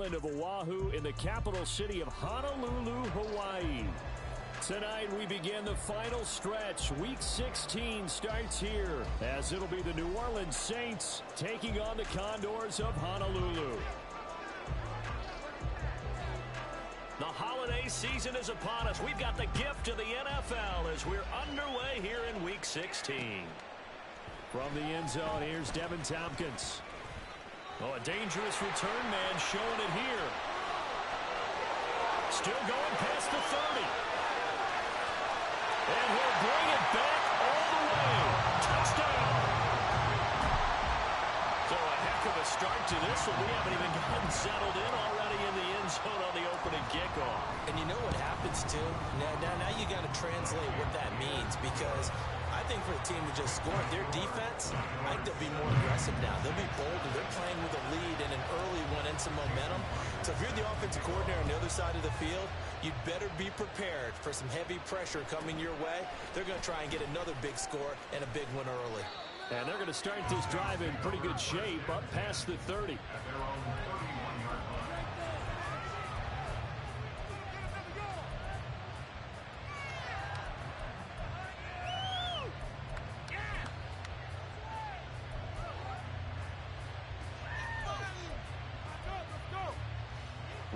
island of Oahu in the capital city of Honolulu, Hawaii. Tonight we begin the final stretch. Week 16 starts here as it'll be the New Orleans Saints taking on the Condors of Honolulu. The holiday season is upon us. We've got the gift of the NFL as we're underway here in Week 16. From the end zone, here's Devin Tompkins. Oh, a dangerous return man showing it here. Still going past the 30. And he'll bring it back all the way. Touchdown. So a heck of a start to this one. We haven't even gotten settled in already in the end zone on the opening kickoff. And you know what happens, too? Now you got to translate what that means, because I think for the team to just score their defense, I think they'll be more aggressive now. They'll be bolder. They're playing with a lead and an early one and some momentum. So if you're the offensive coordinator on the other side of the field, you'd better be prepared for some heavy pressure coming your way. They're going to try and get another big score and a big one early. And they're going to start this drive in pretty good shape up past the 30.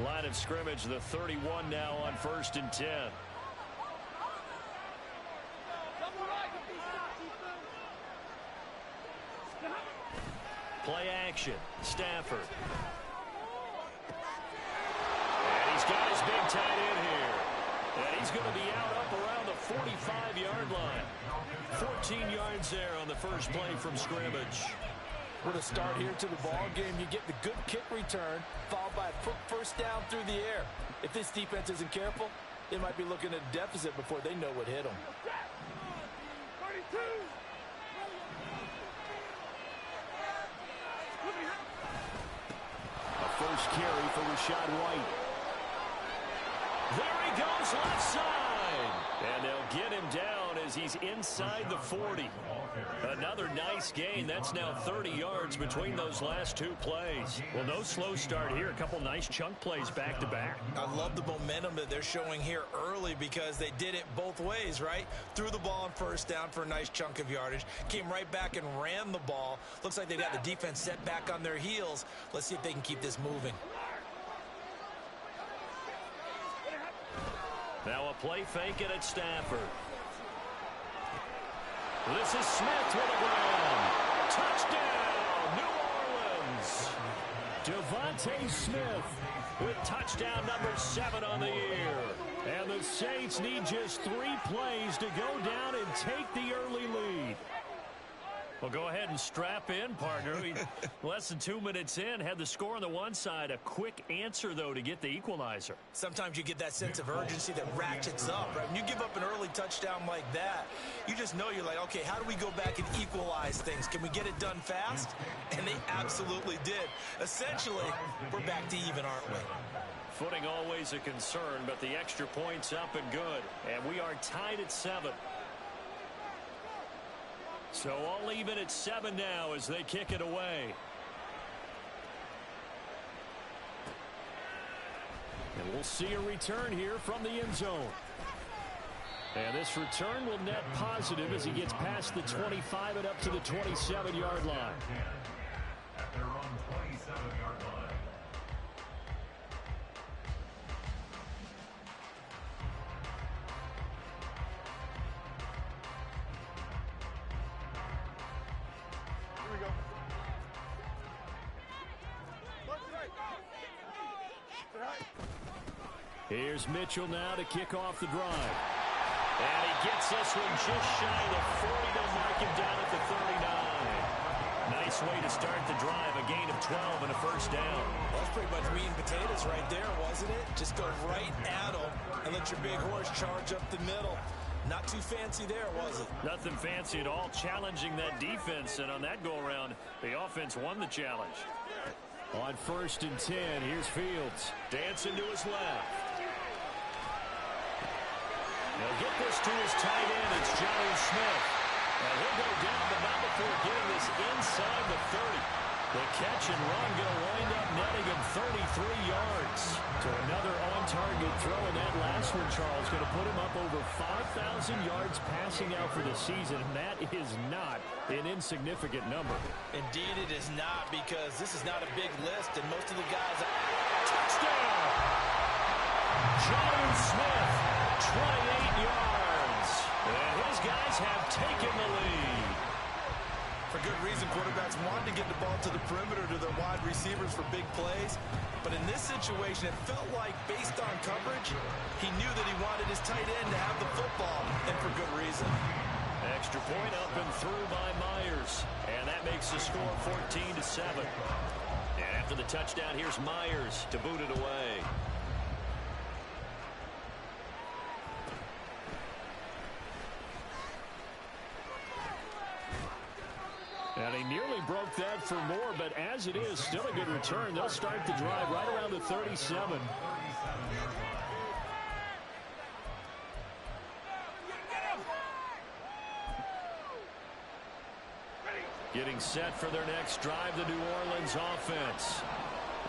Line of scrimmage, the 31 now on 1st and 10. Play action. Stafford. And he's got his big tight end here. And he's going to be out up around the 45-yard line. 14 yards there on the first play from scrimmage. With a start here to the ball game, you get the good kick return, followed by a quick first down through the air. If this defense isn't careful, they might be looking at a deficit before they know what hit them. A first carry for Rachaad White. There he goes left side. And they'll get him down as he's inside the 40. Another nice gain. That's now 30 yards between those last two plays. Well, no slow start here. A couple nice chunk plays back to back. I love the momentum that they're showing here early because they did it both ways, right? Threw the ball on first down for a nice chunk of yardage. Came right back and ran the ball. Looks like they got the defense set back on their heels. Let's see if they can keep this moving. Now a play fake it at Stafford. This is Smith with a grab. Touchdown, New Orleans. Devontae Smith with touchdown number 7 on the year. And the Saints need just 3 plays to go down and take the early lead. Well, go ahead and strap in, partner. Less than 2 minutes in, had the score on the one side. A quick answer, though, to get the equalizer. Sometimes you get that sense of urgency that ratchets up, right? When you give up an early touchdown like that, you just know you're like, okay, how do we go back and equalize things? Can we get it done fast? And they absolutely did. Essentially, we're back to even, aren't we? Footing always a concern, but the extra point's up and good. And we are tied at 7. So all even at 7 now as they kick it away. And we'll see a return here from the end zone. And this return will net positive as he gets past the 25 and up to the 27-yard line. At their own 27-yard line. Here's Mitchell now to kick off the drive. And he gets this one just shy of the 40. They'll mark him down at the 39. Nice way to start the drive. A gain of 12 and a first down. Well, that's pretty much meat and potatoes right there, wasn't it? Just go right at them and let your big horse charge up the middle. Not too fancy there, was it? Nothing fancy at all. Challenging that defense. And on that go-around, the offense won the challenge. On 1st and 10, here's Fields. Dancing to his left. He'll get this to his tight end. It's Johnny Smith. And he'll go down, but not before getting this inside the 30. The catch and run going to wind up netting him 33 yards. throw in that last one, Charles, going to put him up over 5,000 yards passing out for the season, and that is not an insignificant number. Indeed it is not, because this is not a big list, and most of the guys... Touchdown! Jonnu Smith, 28 yards. And his guys have taken the lead. For good reason, quarterbacks want to get the ball to the perimeter to their wide receivers for big plays. But in this situation, it felt like, based on coverage, he knew that he wanted his tight end to have the football, and for good reason. Extra point up and through by Myers. And that makes the score 14-7. And after the touchdown, here's Myers to boot it away. And he nearly broke that for more, but as it is, still a good return. They'll start the drive right around the 37. Getting set for their next drive, the New Orleans offense.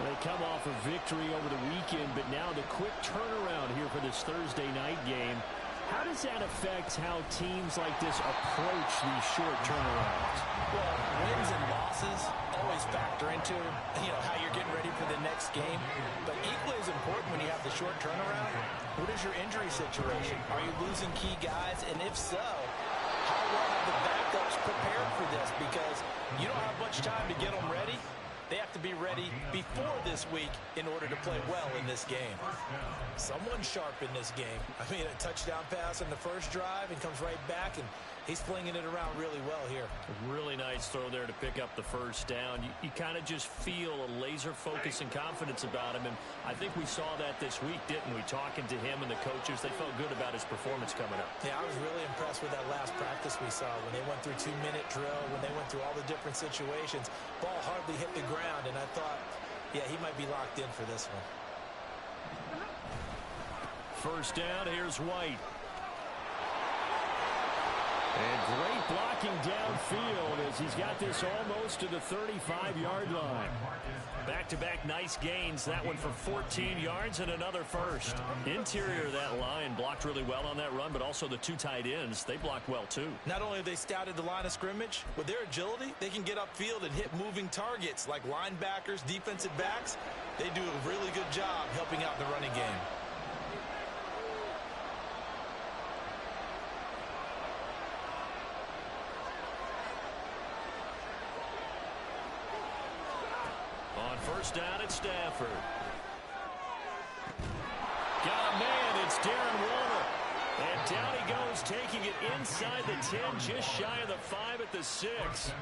They come off a victory over the weekend, but now the quick turnaround here for this Thursday night game. How does that affect how teams like this approach these short turnarounds? Well, wins and losses always factor into, how you're getting ready for the next game. But equally as important when you have the short turnaround, what is your injury situation? Are you losing key guys? And if so, how well have the backups prepared for this? Because you don't have much time to get them ready. They have to be ready before this week in order to play well in this game. Someone sharp in this game. I mean, a touchdown pass on the first drive and comes right back, and he's flinging it around really well here. A really nice throw there to pick up the first down. You kind of just feel a laser focus and confidence about him, and I think we saw that this week, didn't we? Talking to him and the coaches, they felt good about his performance coming up. Yeah, I was really impressed with that last practice we saw when they went through 2-minute drill, when they went through all the different situations. Ball hardly hit the ground, and I thought, yeah, he might be locked in for this one. First down, here's White. And great blocking downfield as he's got this almost to the 35-yard line. Back-to-back nice gains. That one for 14 yards and another first. Interior of that line blocked really well on that run, but also the two tight ends, they blocked well too. Not only have they scouted the line of scrimmage, with their agility, they can get upfield and hit moving targets like linebackers, defensive backs. They do a really good job helping out in the running game. First down at Stafford. Got a man, it's Darren Waller. And down he goes, taking it inside the 10, just shy of the 5 at the 6.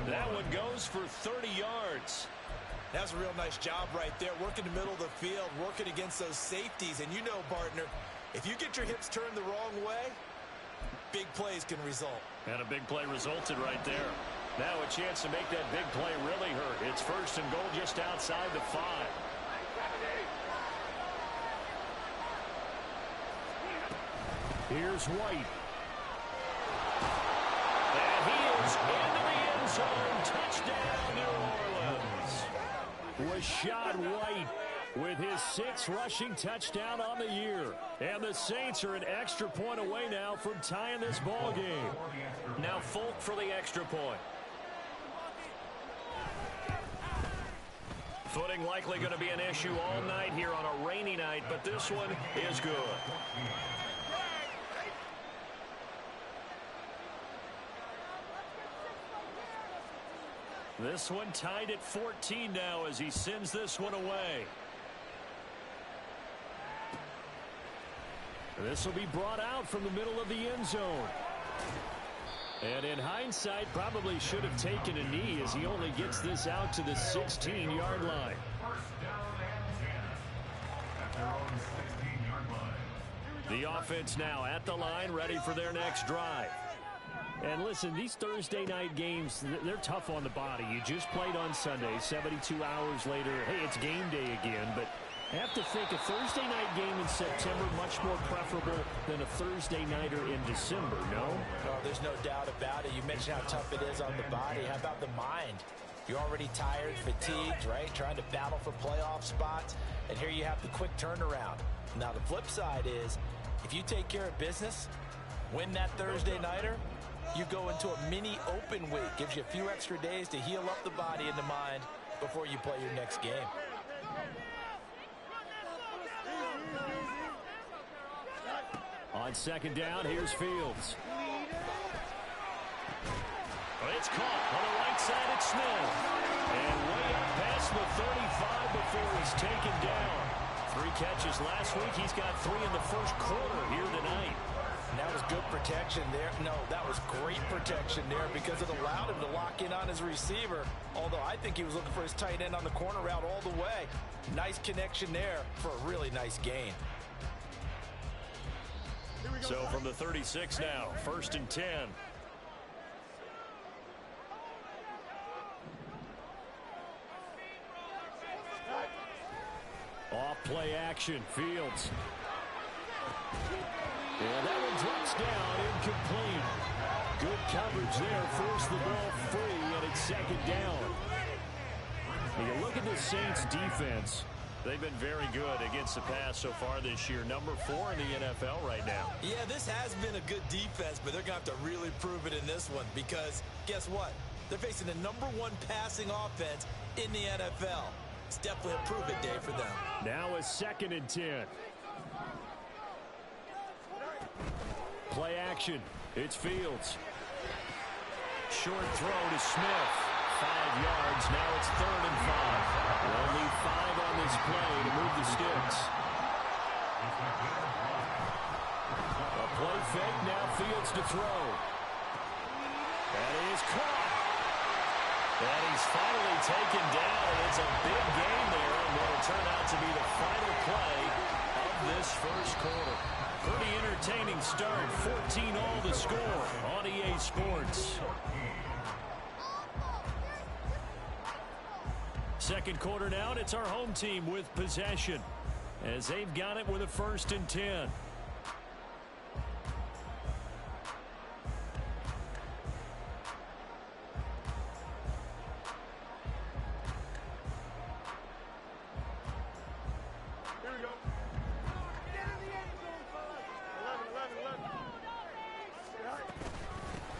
That one goes for 30 yards. That's a real nice job right there, working the middle of the field, working against those safeties. And you know, partner, if you get your hips turned the wrong way, big plays can result. And a big play resulted right there. Now a chance to make that big play really hurt. It's first and goal just outside the 5. Here's White. And he is into the end zone. Touchdown, New Orleans. Rashad White with his 6th rushing touchdown on the year. And the Saints are an extra point away now from tying this ball game. Now Folk for the extra point. Footing likely going to be an issue all night here on a rainy night, but this one is good. This one tied at 14 now as he sends this one away. This will be brought out from the middle of the end zone. And in hindsight, probably should have taken a knee as he only gets this out to the 16-yard line. The offense now at the line, ready for their next drive. And listen, these Thursday night games, they're tough on the body. You just played on Sunday, 72 hours later. Hey, it's game day again, but I have to think a Thursday night game in September much more preferable than a Thursday nighter in December, no? Oh, there's no doubt about it. You mentioned how tough it is on the body. How about the mind? You're already tired, fatigued, right? Trying to battle for playoff spots. And here you have the quick turnaround. Now, the flip side is, if you take care of business, win that Thursday nighter, you go into a mini open week. Gives you a few extra days to heal up the body and the mind before you play your next game. On second down, here's Fields. It's caught on the right side at Smith. And way up past the 35 before he's taken down. 3 catches last week. He's got 3 in the first quarter here tonight. And that was good protection there. No, that was great protection there because it allowed him to lock in on his receiver. Although I think he was looking for his tight end on the corner route all the way. Nice connection there for a really nice gain. So from the 36 now, 1st and 10. Off play action, Fields. And that one drops down, incomplete. Good coverage there, forced the ball free, and it's second down. When you look at the Saints defense, they've been very good against the pass so far this year. Number 4 in the NFL right now. Yeah, this has been a good defense, but they're going to have to really prove it in this one because guess what? They're facing the number 1 passing offense in the NFL. It's definitely a prove-it day for them. Now a 2nd and 10. Play action. It's Fields. Short throw to Smith. 5 yards. Now it's 3rd and 5. They'll leave 5 on this play to move the sticks. A play fake. Now Fields to throw. That is caught. And he's finally taken down. And it's a big game there. And what will turn out to be the final play of this first quarter. Pretty entertaining start. 14-all the score on EA Sports. Second quarter now, and it's our home team with possession as they've got it with a 1st and 10.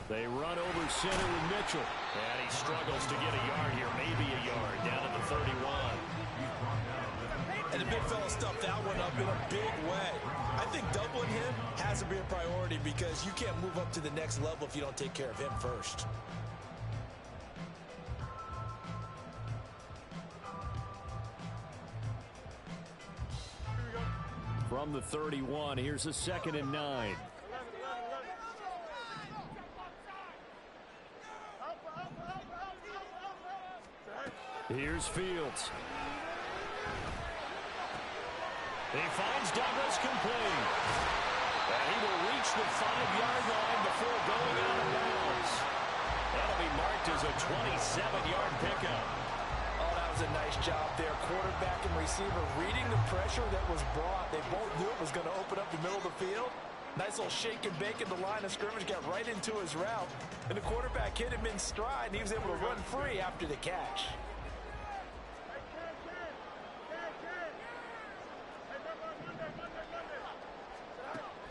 They run over center with Mitchell. And he struggles to get a yard here, maybe a yard, down at the 31. And the big fella stuffed that one up in a big way. I think doubling him has to be a priority because you can't move up to the next level if you don't take care of him first. From the 31, here's a 2nd and 9. Here's Fields. He finds Douglas complete. And he will reach the 5-yard line before going out of bounds. That'll be marked as a 27-yard pickup. Oh, that was a nice job there. Quarterback and receiver reading the pressure that was brought. They both knew it was going to open up the middle of the field. Nice little shake and bake in the line of scrimmage, got right into his route. And the quarterback hit him in stride, and he was able to run free after the catch.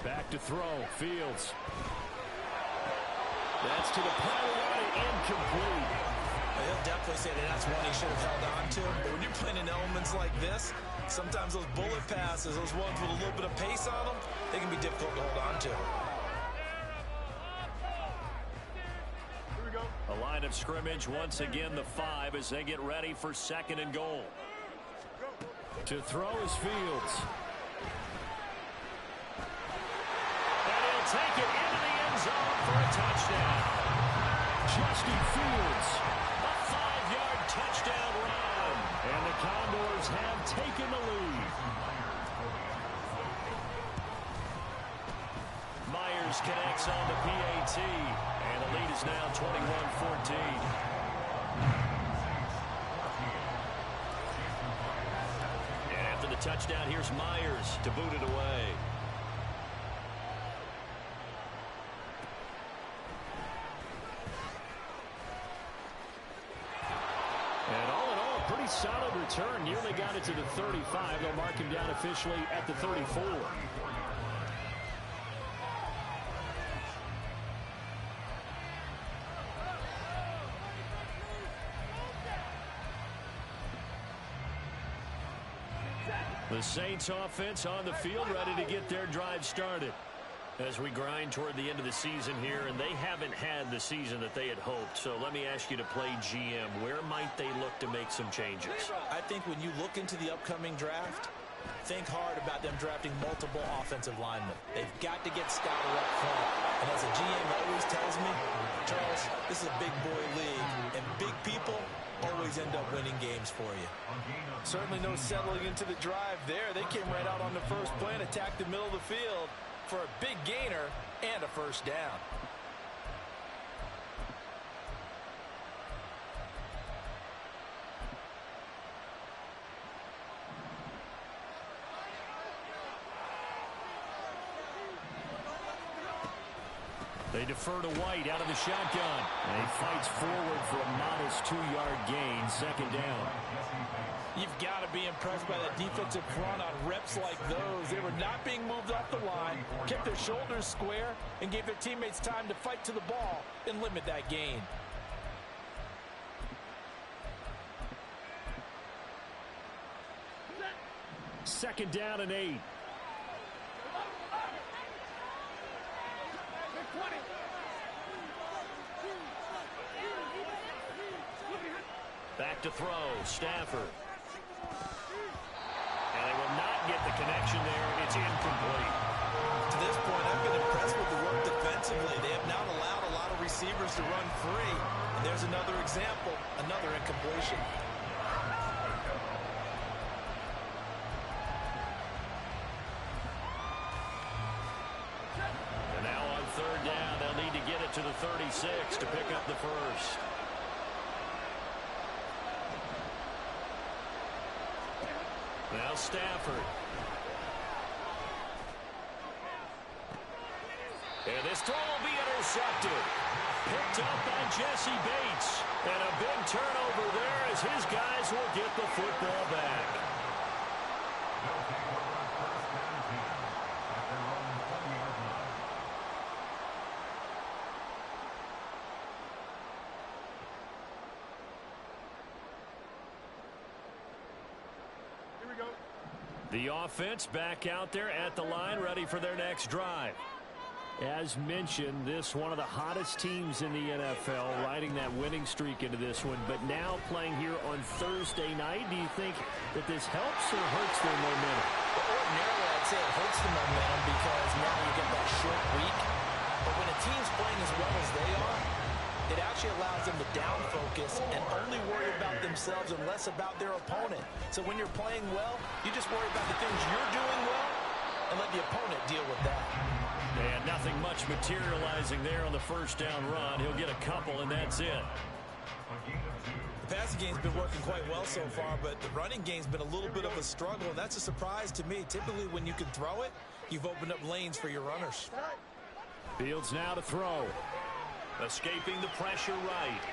Back to throw, Fields. That's to the pylon, incomplete. He'll definitely say that that's one he should have held on to. But when you're playing in elements like this, sometimes those bullet passes, those ones with a little bit of pace on them, they can be difficult to hold on to. A line of scrimmage, once again the 5 as they get ready for 2nd and goal. To throw is Fields. Take it into the end zone for a touchdown. Justin Fields, a 5-yard touchdown run. And the Condors have taken the lead. Myers connects on the PAT. And the lead is now 21-14. And after the touchdown, here's Myers to boot it away. Solid return. Nearly got it to the 35. They'll mark him down officially at the 34. The Saints offense on the field, ready to get their drive started as we grind toward the end of the season here, and they haven't had the season that they had hoped. So let me ask you to play GM. Where might they look to make some changes? I think when you look into the upcoming draft, think hard about them drafting multiple offensive linemen. They've got to get scouted up front. And as a GM always tells me, Charles, this is a big boy league, and big people always end up winning games for you. Certainly no settling into the drive there. They came right out on the first play and attacked the middle of the field for a big gainer and a first down. They defer to White out of the shotgun. And he fights forward for a modest 2-yard gain, second down. You've got to be impressed by that defensive front on reps like those. They were not being moved off the line, kept their shoulders square, and gave their teammates time to fight to the ball and limit that gain. Second down and 8. Back to throw, Stafford. And they will not get the connection there. It's incomplete. To this point, I've been impressed with the work defensively. They have not allowed a lot of receivers to run free. And there's another example, another incompletion. And now on third down, they'll need to get it to the 36 to pick up the first. Now Stafford. And this throw will be intercepted. Picked up by Jesse Bates. And a big turnover there as his guys will get the football back. The offense back out there at the line, ready for their next drive. As mentioned, this one of the hottest teams in the NFL, riding that winning streak into this one, but now playing here on Thursday night. Do you think that this helps or hurts their momentum? Well, ordinarily, I'd say it hurts the momentum because now you get that short week. But when a team's playing as well as they are, it actually allows them to down focus and only worry about themselves and less about their opponent. So when you're playing well, you just worry about the things you're doing well and let the opponent deal with that. And nothing much materializing there on the first down run. He'll get a couple, and that's it. The passing game's been working quite well so far, but the running game's been a little bit of a struggle, and that's a surprise to me. Typically, when you can throw it, you've opened up lanes for your runners. Fields now to throw. Escaping the pressure right.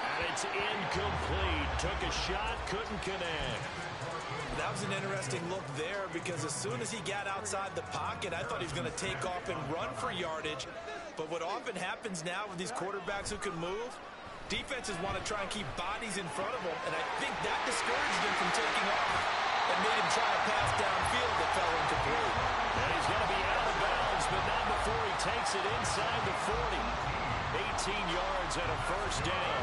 And it's incomplete. Took a shot, couldn't connect. That was an interesting look there because as soon as he got outside the pocket, I thought he was going to take off and run for yardage. But what often happens now with these quarterbacks who can move, defenses want to try and keep bodies in front of them, and I think that discouraged him from taking off and made him try a pass downfield that fell incomplete. And he's going to be out of bounds, but not before he takes it inside the 40. 18 yards and a first down.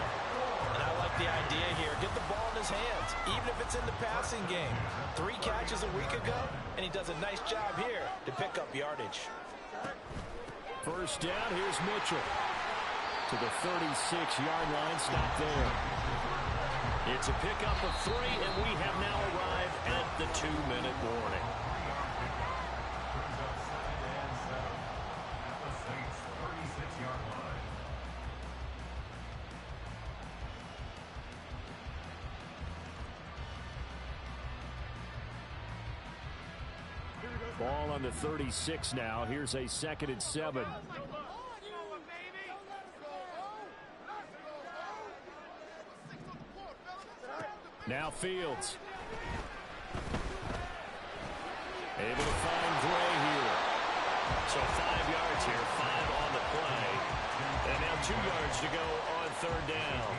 And I like the idea here. Get the ball in his hands, even if it's in the passing game. 3 catches a week ago, and he does a nice job here to pick up yardage. First down, here's Mitchell. To the 36-yard line, stop there. It's a pickup of 3, and we have now arrived at the 2-minute warning. Ball on the 36 now. Here's a 2nd and 7. Now Fields. Able to find Gray here. So 5 yards here, 5 on the play. And now 2 yards to go on third down.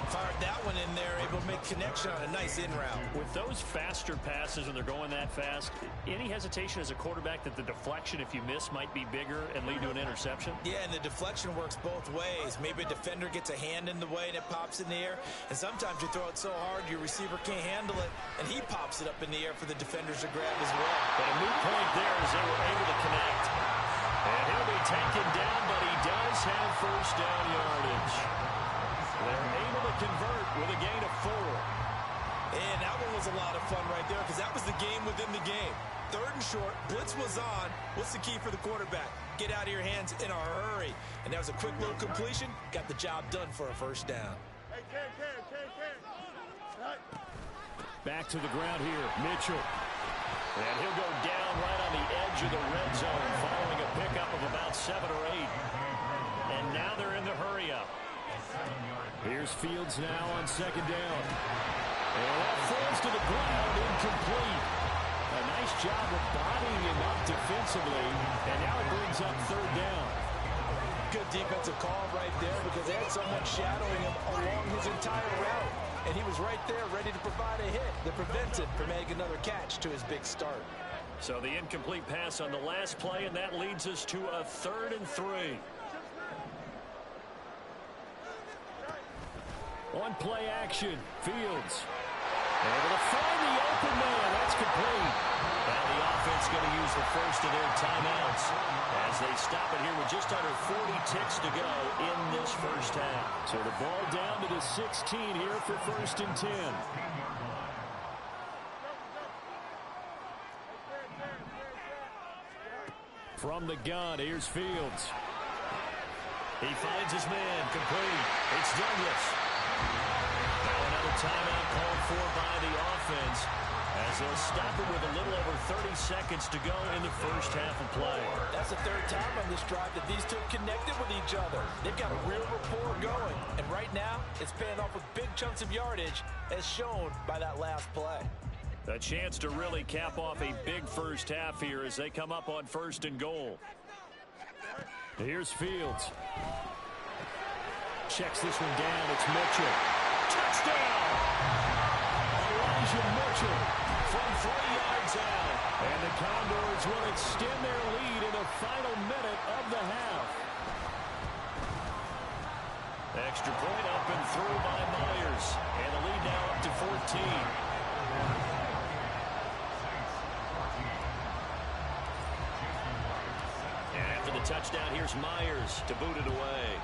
Fired that one in there, able to make connection on a nice in route. With those faster passes and they're going that fast, any hesitation as a quarterback that the deflection, if you miss, might be bigger and lead to an interception? Yeah, and the deflection works both ways. Maybe a defender gets a hand in the way and it pops in the air. And sometimes you throw it so hard your receiver can't handle it, and he pops it up in the air for the defenders to grab as well. But a moot point there as they were able to connect. And he'll be taken down, but he does have first down yardage. They're able to convert with a gain of 4. And that one was a lot of fun right there because that was the game within the game. Third and short, blitz was on. What's the key for the quarterback? Get out of your hands in a hurry. And that was a quick little completion. Got the job done for a first down. Back to the ground here, Mitchell. And he'll go down right on the edge of the red zone following a pickup of about 7 or 8. And now they're in the hurry-up. Here's Fields now on second down. And that falls to the ground, incomplete. A nice job of bodying him up defensively, and now it brings up third down. Good defensive call right there because they had someone shadowing him along his entire route. And he was right there ready to provide a hit that prevents him from making another catch to his big start. So the incomplete pass on the last play, and that leads us to a 3rd and 3. On play action, Fields. Able to find the open man. That's complete. And the offense going to use the first of their timeouts as they stop it here with just under 40 ticks to go in this first half. So the ball down to the 16 here for 1st and 10. From the gun, here's Fields. He finds his man, complete. It's Douglas. Now another timeout called for by the offense as they'll stop it with a little over 30 seconds to go in the first half of play. That's the 3rd time on this drive that these two connected with each other. They've got a real rapport going. And right now, it's paying off with big chunks of yardage as shown by that last play. A chance to really cap off a big first half here as they come up on 1st and goal. Here's Fields. Checks this one down. It's Mitchell. Touchdown! Elijah Mitchell from 3 yards out. And the Condors will extend their lead in the final minute of the half. Extra point up and through by Myers. And the lead now up to 14. The touchdown, here's Myers to boot it away.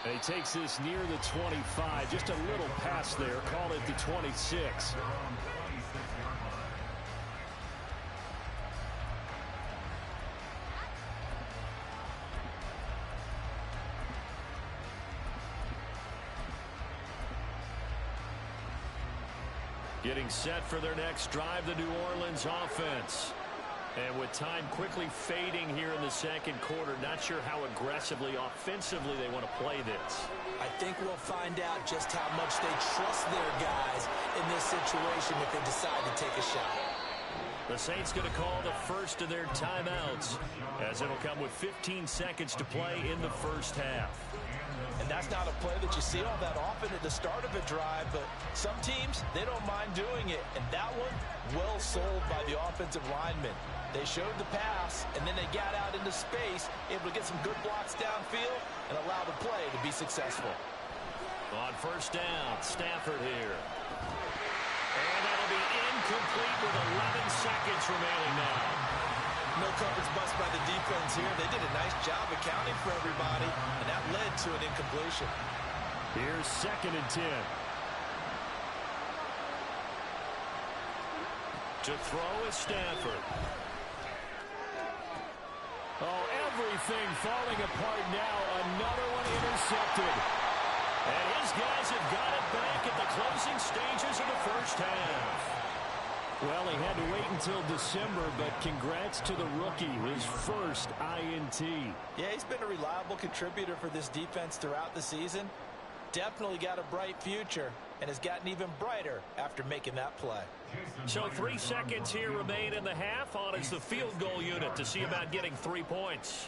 And he takes this near the 25, just a little pass there, call it the 26. Getting set for their next drive, the New Orleans offense. And with time quickly fading here in the second quarter, not sure how aggressively, offensively they want to play this. I think we'll find out just how much they trust their guys in this situation if they decide to take a shot. The Saints going to call the first of their timeouts as it'll come with 15 seconds to play in the first half. And that's not a play that you see all that often at the start of a drive, but some teams, they don't mind doing it. And that one, well sold by the offensive lineman. They showed the pass, and then they got out into space, able to get some good blocks downfield and allow the play to be successful. On first down, Stafford here. And that'll be incomplete with 11 seconds remaining now. No coverage bust by the defense here. They did a nice job accounting for everybody, and that led to an incompletion. Here's 2nd and 10. To throw is Stafford. Oh, everything falling apart now. Another one intercepted. And his guys have got it back at the closing stages of the first half. Well, he had to wait until December, but congrats to the rookie, his first INT. Yeah, he's been a reliable contributor for this defense throughout the season. Definitely got a bright future and has gotten even brighter after making that play. So 3 seconds here remain in the half. On is the field goal unit to see about getting 3 points.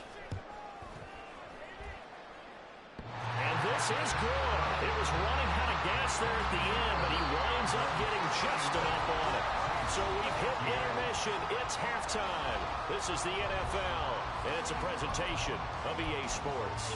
And this is good. It was running out of gas there at the end, but he winds up getting just enough on it. So we've hit intermission. It's halftime. This is the NFL, and it's a presentation of EA Sports.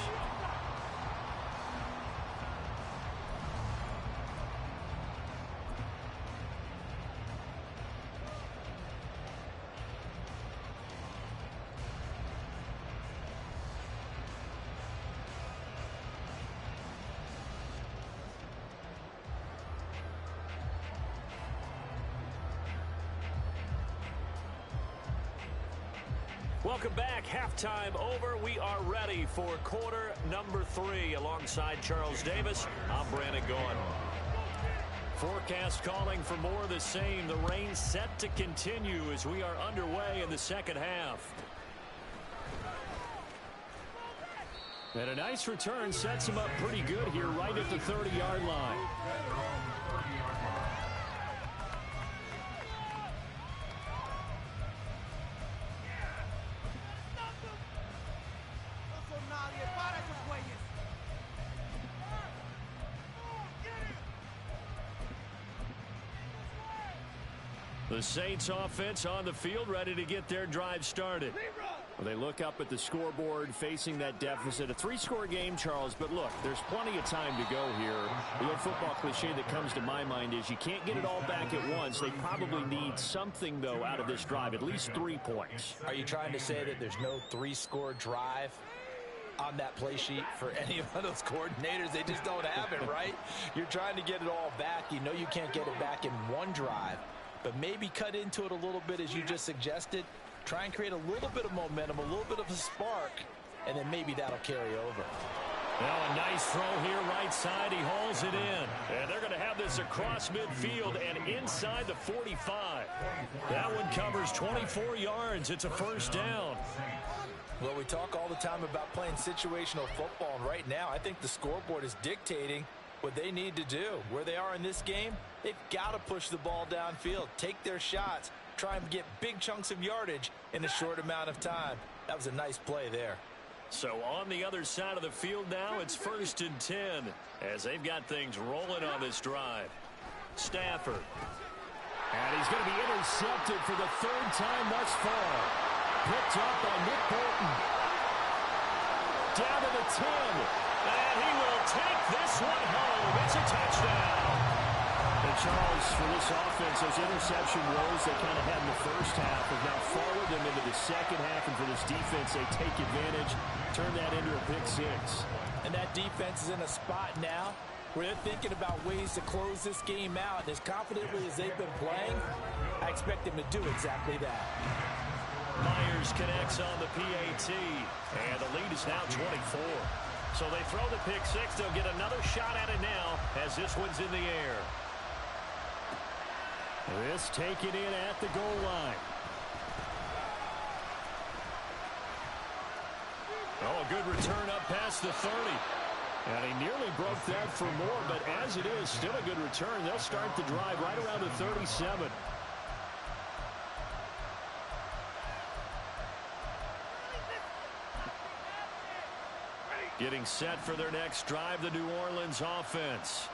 Welcome back. Halftime over. We are ready for quarter number 3. Alongside Charles Davis, I'm Brandon Gaudin. Forecast calling for more of the same. The rain set to continue as we are underway in the second half. And a nice return sets him up pretty good here right at the 30-yard line. The Saints offense on the field, ready to get their drive started. Well, they look up at the scoreboard, facing that deficit. A 3-score game, Charles, but look, there's plenty of time to go here. The old football cliche that comes to my mind is you can't get it all back at once. They probably need something, though, out of this drive, at least 3 points. Are you trying to say that there's no 3-score drive on that play sheet for any of those coordinators? They just don't have it, right? You're trying to get it all back. You know you can't get it back in one drive. But maybe cut into it a little bit, as you just suggested. Try and create a little bit of momentum, a little bit of a spark, and then maybe that'll carry over. Now a nice throw here right side. He hauls it in. And they're going to have this across midfield and inside the 45. That one covers 24 yards. It's a first down. Well, we talk all the time about playing situational football, and right now I think the scoreboard is dictating what they need to do. Where they are in this game, they've got to push the ball downfield, take their shots, try and get big chunks of yardage in a short amount of time. That was a nice play there. So on the other side of the field now, it's 1st and 10 as they've got things rolling on this drive. Stafford. And he's going to be intercepted for the 3rd time thus far. Picked up by Nick Bolton. Down to the 10. And he will take this one home. It's a touchdown. And Charles, for this offense, those interception woes they kind of had in the first half have now followed them into the second half. And for this defense, they take advantage, turn that into a pick 6. And that defense is in a spot now where they're thinking about ways to close this game out. And as confidently as they've been playing, I expect them to do exactly that. Myers connects on the PAT, and the lead is now 24. So they throw the pick 6. They'll get another shot at it now as this one's in the air. This taken in at the goal line. Oh, a good return up past the 30. And he nearly broke that for more, but as it is, still a good return. They'll start the drive right around the 37. Getting set for their next drive, the New Orleans offense.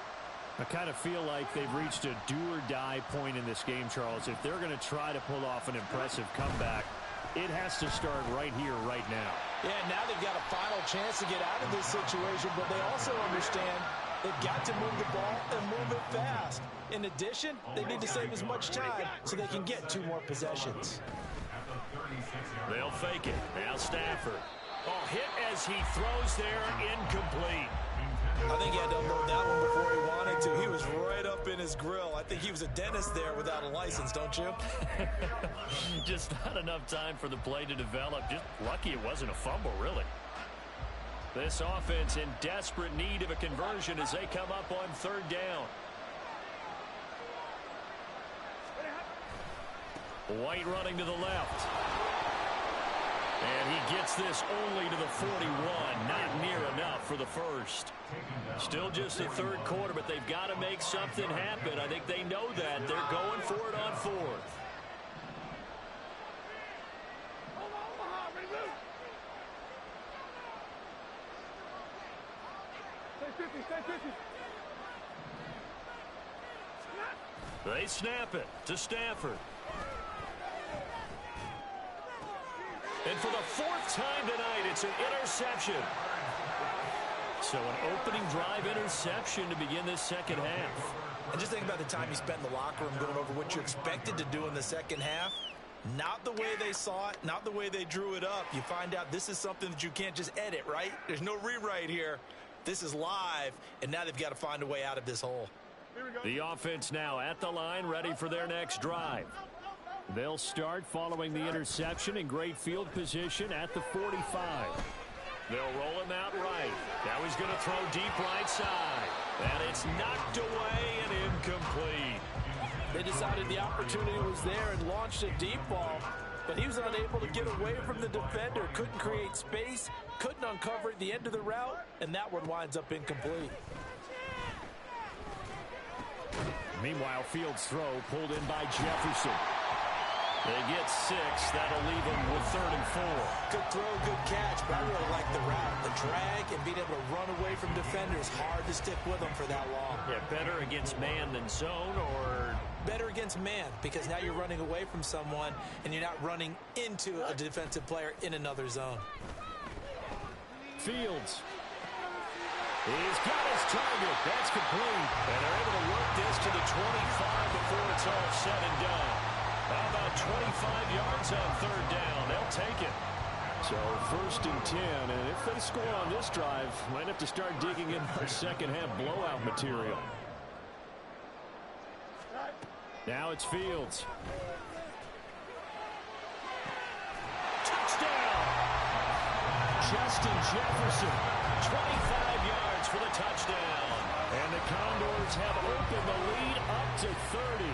I kind of feel like they've reached a do-or-die point in this game, Charles. If they're going to try to pull off an impressive comeback, it has to start right here, right now. Yeah, now they've got a final chance to get out of this situation, but they also understand they've got to move the ball and move it fast. In addition, they need to save as much time so they can get 2 more possessions. They'll fake it. Now Stafford. Oh, hit as he throws there, incomplete. I think he had to unload that one before he wanted to. He was right up in his grill. I think he was a dentist there without a license, don't you? Just not enough time for the play to develop. Just lucky it wasn't a fumble, really. This offense in desperate need of a conversion as they come up on 3rd down. White running to the left. And he gets this only to the 41. Not near enough for the first. Still just the third quarter, but they've got to make something happen. I think they know that. They're going for it on fourth. They snap it to Stafford. And for the fourth time tonight, it's an interception. So an opening drive interception to begin this second half. And just think about the time you spent in the locker room going over what you expected to do in the second half. Not the way they saw it, not the way they drew it up. You find out this is something that you can't just edit, right? There's no rewrite here. This is live, and now they've got to find a way out of this hole. The offense now at the line, ready for their next drive. They'll start following the interception in great field position at the 45. They'll roll him out right. Now he's going to throw deep right side. And it's knocked away and incomplete. They decided the opportunity was there and launched a deep ball, but he was unable to get away from the defender, couldn't create space, couldn't uncover at the end of the route, and that one winds up incomplete. Meanwhile, Fields' throw pulled in by Jefferson. They get 6. That'll leave them with 3rd and 4. Good throw, good catch, but I really like the route. The drag and being able to run away from defenders. Hard to stick with them for that long. Yeah, better against man than zone, or better against man, because now you're running away from someone and you're not running into a defensive player in another zone. Fields. He's got his target. That's complete. And they're able to work this to the 25 before it's all said and done. How about 25 yards on 3rd down? They'll take it. So 1st and 10, and if they score on this drive, might have to start digging in for second half blowout material. Now it's Fields. Touchdown! Justin Jefferson, 25 yards for the touchdown. And the Condors have opened the lead up to 30.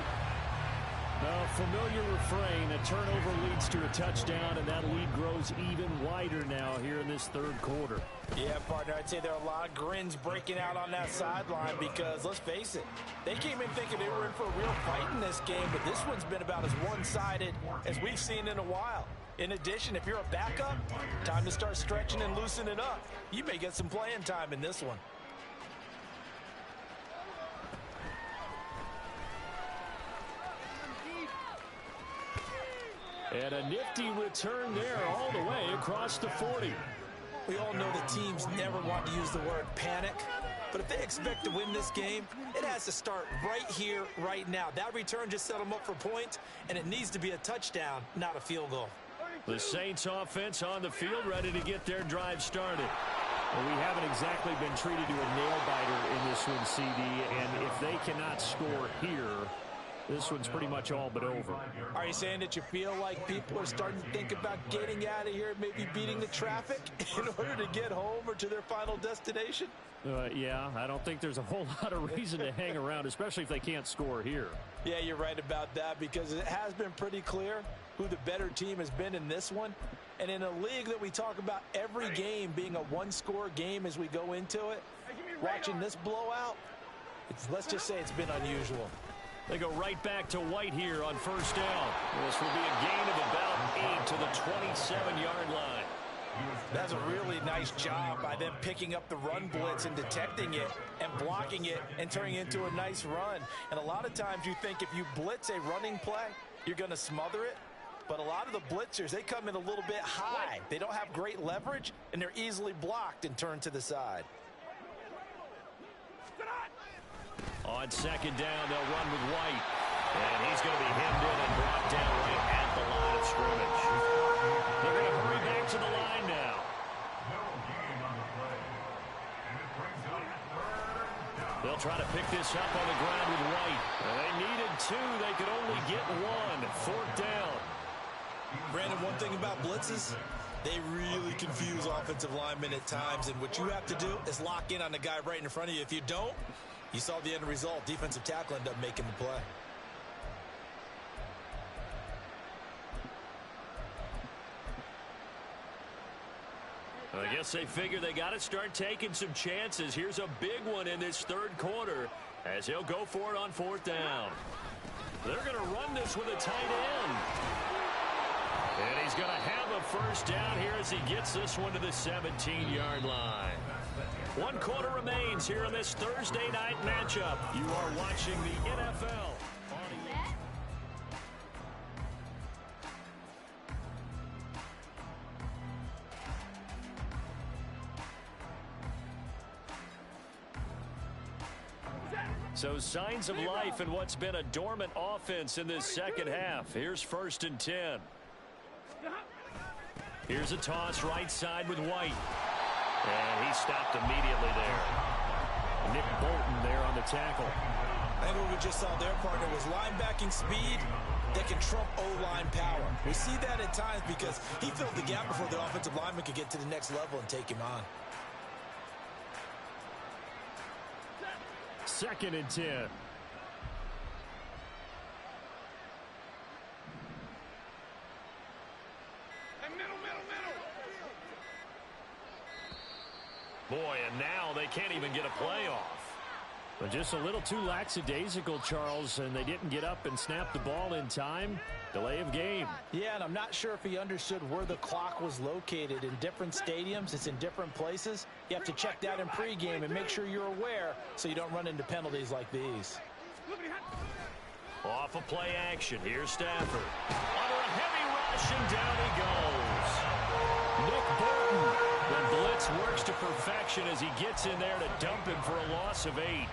A familiar refrain, a turnover leads to a touchdown, and that lead grows even wider now here in this 3rd quarter. Yeah, partner, I'd say there are a lot of grins breaking out on that sideline because, let's face it, they came in thinking they were in for a real fight in this game, but this one's been about as one-sided as we've seen in a while. In addition, if you're a backup, time to start stretching and loosening up. You may get some playing time in this one. And a nifty return there all the way across the 40. We all know that teams never want to use the word panic, but if they expect to win this game, it has to start right here, right now. That return just set them up for points, and it needs to be a touchdown, not a field goal. The Saints offense on the field, ready to get their drive started. Well, we haven't exactly been treated to a nail-biter in this one, CD, and if they cannot score here, this one's pretty much all but over. Are you saying that you feel like people are starting to think about getting out of here, maybe beating the traffic in order to get home or to their final destination? Yeah, I don't think there's a whole lot of reason to hang around, especially if they can't score here. Yeah, you're right about that, because it has been pretty clear who the better team has been in this one. And in a league that we talk about every game being a one-score game as we go into it, watching this blowout, let's just say it's been unusual. They go right back to White here on 1st down. This will be a gain of about 8 to the 27-yard line. That's a really nice job by them picking up the run blitz and detecting it and blocking it and turning it into a nice run. And a lot of times you think if you blitz a running play, you're going to smother it. But a lot of the blitzers, they come in a little bit high. They don't have great leverage, and they're easily blocked and turned to the side. On 2nd down, they'll run with White. And he's going to be hemmed in and brought down right at the line of scrimmage. They're going to hurry back to the line now. They'll try to pick this up on the ground with White. They needed 2. They could only get 1. 4th down. Brandon, one thing about blitzes, they really confuse offensive linemen at times, and what you have to do is lock in on the guy right in front of you. If you don't, you saw the end result. Defensive tackle ended up making the play. I guess they figure they got to start taking some chances. Here's a big one in this third quarter as he'll go for it on fourth down. They're going to run this with a tight end. And he's going to have a first down here as he gets this one to the 17-yard line. 1 quarter remains here in this Thursday night matchup. You are watching the NFL. So signs of life in what's been a dormant offense in this second half. Here's 1st and 10. Here's a toss right side with White. And he stopped immediately there. Nick Bolton there on the tackle. I think what we just saw there, partner, was linebacking speed that can trump O-line power. We see that at times because he filled the gap before the offensive lineman could get to the next level and take him on. 2nd and 10. Boy, and now they can't even get a play off. But just a little too lackadaisical, Charles, and they didn't get up and snap the ball in time. Delay of game. Yeah, and I'm not sure if he understood where the clock was located. In different stadiums, it's in different places. You have to check that in pregame and make sure you're aware so you don't run into penalties like these. Off of play action. Here's Stafford. Under a heavy rush, and down he goes. Nick Bolton. The blitz works to perfection as he gets in there to dump him for a loss of 8.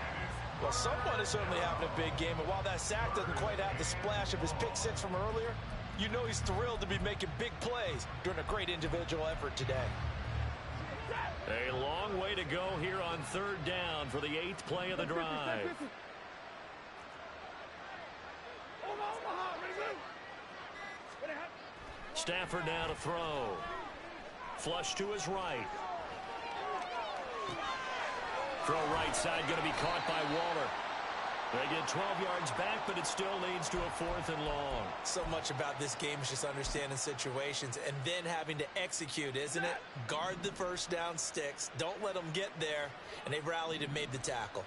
Well, someone is certainly having a big game, and while that sack doesn't quite have the splash of his pick six from earlier, you know he's thrilled to be making big plays during a great individual effort today. A long way to go here on 3rd down for the 8th play of the drive. Stafford now to throw. Flush to his right. Throw right side going to be caught by Waller. They get 12 yards back, but it still leads to a 4th and long. So much about this game is just understanding situations and then having to execute, isn't it? Guard the first down sticks. Don't let them get there. And they rallied and made the tackle.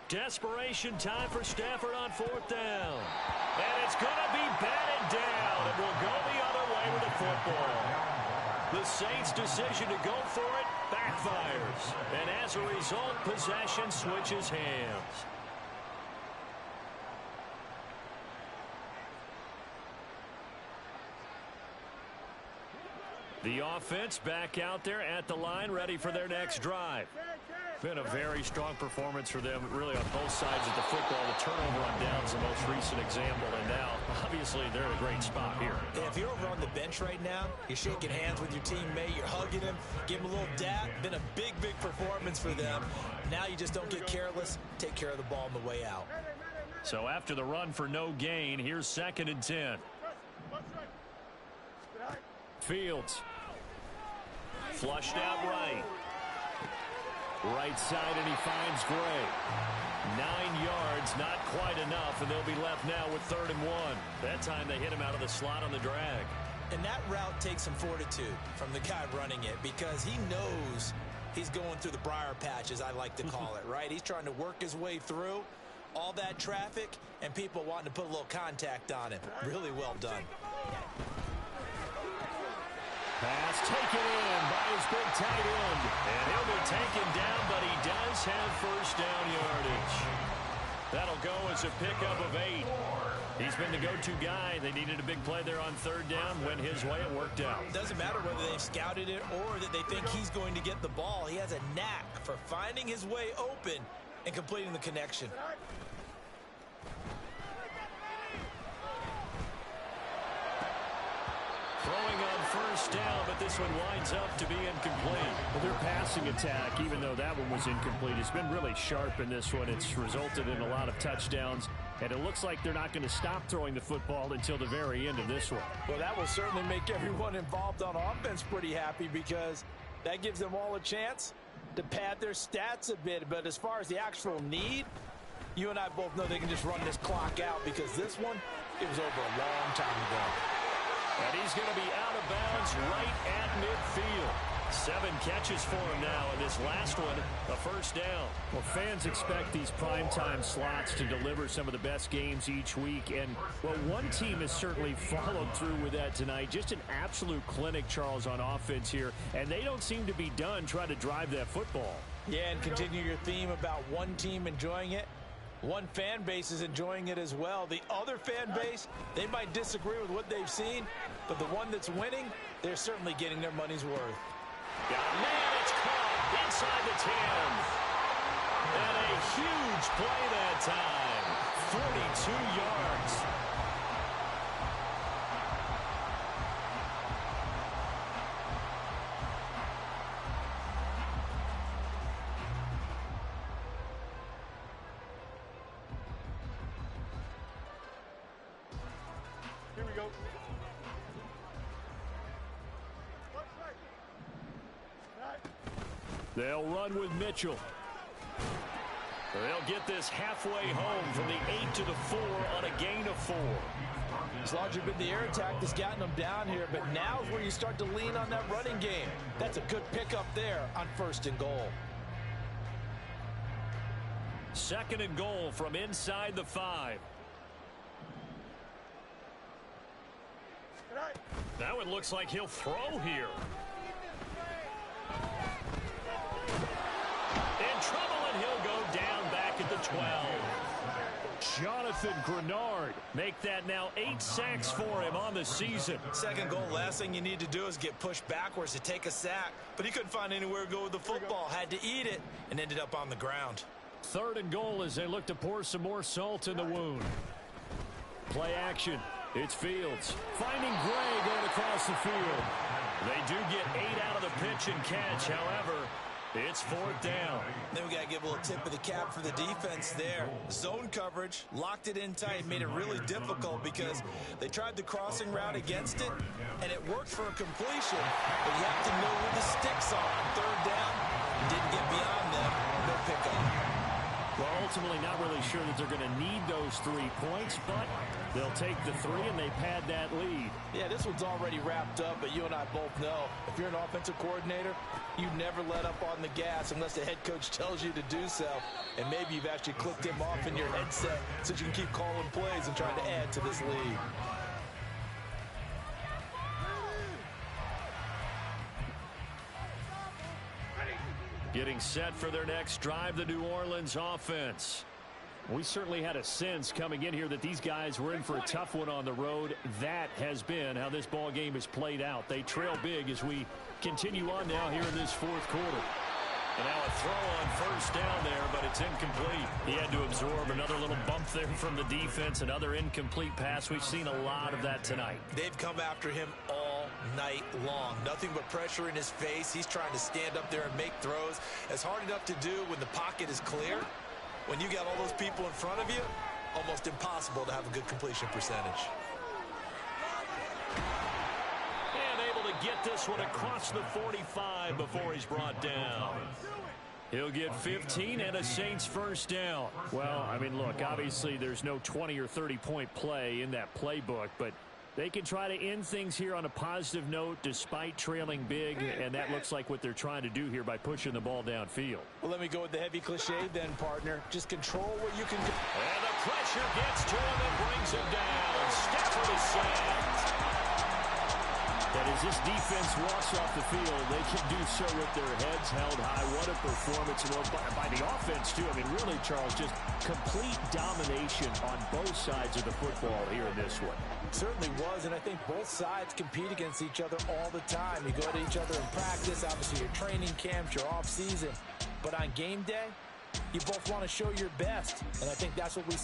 Desperation time for Stafford on 4th down. And it's going to be batted down. It will go the other way with the football. The Saints' decision to go for it backfires. And as a result, possession switches hands. The offense back out there at the line, ready for their next drive. Been a very strong performance for them, really, on both sides of the football. The turnover on downs the most recent example, and now, obviously, they're in a great spot here. Yeah, if you're over on the bench right now, you're shaking hands with your teammate, you're hugging him, give him a little dap. Been a big, big performance for them. Now you just don't get careless. Take care of the ball on the way out. So after the run for no gain, here's 2nd and 10. Fields. Flushed out right. Right side, and he finds Gray. 9 yards, not quite enough, and they'll be left now with 3rd and 1. That time they hit him out of the slot on the drag. And that route takes some fortitude from the guy running it because he knows he's going through the briar patch, as I like to call it, right? He's trying to work his way through all that traffic and people wanting to put a little contact on him. Really well done. Pass taken in by his big tight end. And he'll be taken down, but he does have first down yardage. That'll go as a pickup of 8. He's been the go-to guy. They needed a big play there on 3rd down. Went his way. It worked out. Doesn't matter whether they've scouted it or that they think he's going to get the ball. He has a knack for finding his way open and completing the connection. Throwing on first down, but this one winds up to be incomplete. Well, their passing attack, even though that one was incomplete, has been really sharp in this one. It's resulted in a lot of touchdowns, and it looks like they're not going to stop throwing the football until the very end of this one. Well, that will certainly make everyone involved on offense pretty happy because that gives them all a chance to pad their stats a bit. But as far as the actual need, you and I both know they can just run this clock out because this one It was over a long time ago. And he's going to be out of bounds right at midfield. 7 catches for him now, and this last one, a first down. Well, fans expect these primetime slots to deliver some of the best games each week, and, well, one team has certainly followed through with that tonight. Just an absolute clinic, Charles, on offense here, and they don't seem to be done trying to drive that football. Yeah, and continue your theme about one team enjoying it. One fan base is enjoying it as well. The other fan base, they might disagree with what they've seen, but the one that's winning, they're certainly getting their money's worth. Man, it's caught inside the 10. And a huge play that time. 42 yards. Here we go. They'll run with Mitchell. They'll get this halfway home from the 8 to the 4 on a gain of 4. It's largely been the air attack that's gotten them down here, but now is where you start to lean on that running game. That's a good pickup there on 1st and goal. 2nd and goal from inside the 5. Now it looks like he'll throw here. In trouble, and he'll go down back at the 12. Jonathan Grenard make that now 8 sacks for him on the season. 2nd goal, last thing you need to do is get pushed backwards to take a sack. But he couldn't find anywhere to go with the football. Had to eat it and ended up on the ground. 3rd and goal as they look to pour some more salt in the wound. Play action. It's Fields finding Gray going across the field. They do get 8 out of the pitch and catch. However, it's 4th down. Then we got to give a little tip of the cap for the defense there. Zone coverage, locked it in tight, made it really difficult because they tried the crossing route against it, and it worked for a completion. But you have to know where the sticks are on 3rd down. Didn't get beyond them. No pickup. Well, ultimately not really sure that they're going to need those 3 points, but they'll take the 3 and they pad that lead. Yeah, this one's already wrapped up, but you and I both know if you're an offensive coordinator, you never let up on the gas unless the head coach tells you to do so. And maybe you've actually clicked him off in your headset so you can keep calling plays and trying to add to this lead. Getting set for their next drive, the New Orleans offense. We certainly had a sense coming in here that these guys were in for a tough one on the road. That has been how this ball game is played out. They trail big as we continue on now here in this 4th quarter. And now a throw on 1st down there, but it's incomplete. He had to absorb another little bump there from the defense, another incomplete pass. We've seen a lot of that tonight. They've come after him all night long. Nothing but pressure in his face. He's trying to stand up there and make throws. It's hard enough to do when the pocket is clear. When you got all those people in front of you, almost impossible to have a good completion percentage. Get this one across the 45 before he's brought down. He'll get 15 and a Saints 1st down. Well, I mean, look, obviously there's no 20 or 30-point play in that playbook, but they can try to end things here on a positive note despite trailing big, and that looks like what they're trying to do here by pushing the ball downfield. Well, let me go with the heavy cliche then, partner. Just control what you can do. And the pressure gets to him and brings him down. Stafford is sacked. And as this defense walks off the field, they can do so with their heads held high. What a performance by the offense, too. I mean, really, Charles, just complete domination on both sides of the football here in this one. Certainly was, and I think both sides compete against each other all the time. You go to each other in practice, obviously your training camps, your off-season. But on game day, you both want to show your best, and I think that's what we